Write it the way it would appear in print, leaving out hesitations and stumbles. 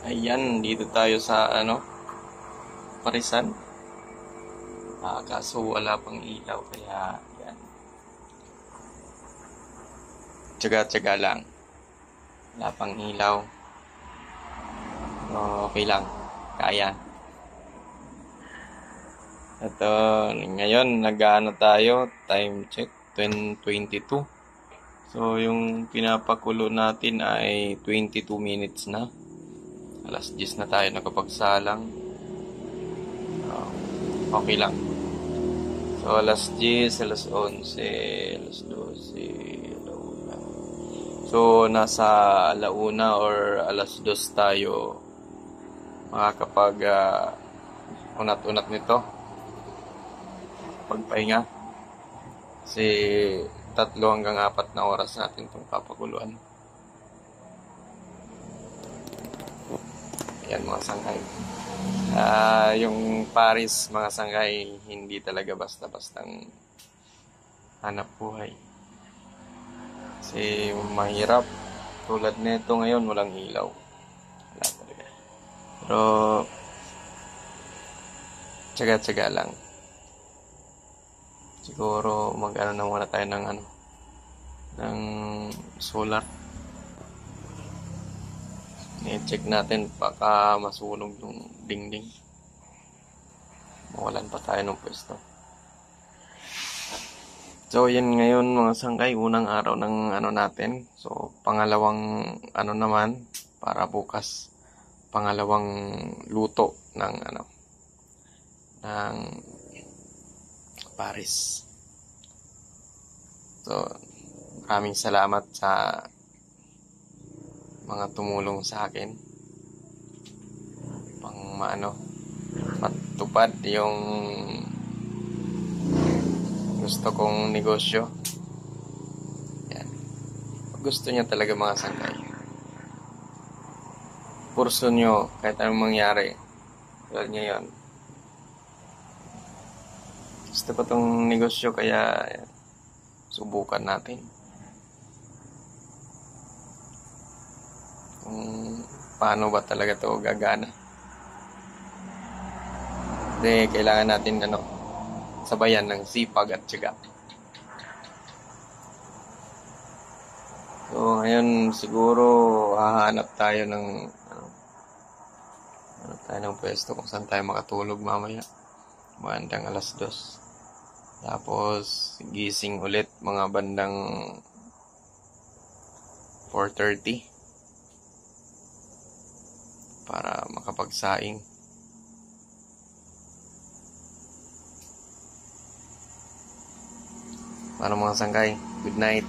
Ayan, dito tayo sa Parisan. Kaso wala pang ilaw kaya yan. Tsaga-tsaga lang. Wala pang ilaw. Okay lang. Kaya. Ito, ngayon nag-ano tayo, time check 10:22. So yung pinapakulo natin ay 22 minutes na. Alas 10 na tayo nakapagsalang. Okay lang. So alas 10, alas 11, alas 12, alauna. So nasa alauna or alas 2 tayo makakapag unat-unat nito. Pagpahinga. Kasi 3 hanggang 4 na oras natin itong papakuluan. Ayan mga sangkay. Yung Paris, mga sangkay, hindi talaga basta-bastang hanap buhay. Kasi mahirap. Tulad nito ngayon, walang ilaw. Wala talaga. Pero, tsaga-tsaga lang. Siguro, mag-ano na muna tayo ng solar. I-check natin baka masunog yung dingding. Mawalan pa tayo ng pwesto. So, yan ngayon mga sangkay, unang araw ng natin. So, pangalawang naman, para bukas, pangalawang luto ng ng Paris. So, maraming salamat sa mga tumulong sa akin pang matupad yung gusto kong negosyo. Yan. Gusto niya talaga mga sangkay. Kurso nyo kahit anong mangyari. Tulad ngayon. Gusto ko tong negosyo kaya yan, subukan natin. Kung paano ba talaga to gagana. Kasi kailangan natin sabayan ng sipag at tiyaga. So ngayon siguro hahanap tayo ng pwesto kung saan tayo makatulog mamaya. Bandang alas 2. Tapos gising ulit mga bandang 4:30 para makapagsaing. Para mga sangkay, good night.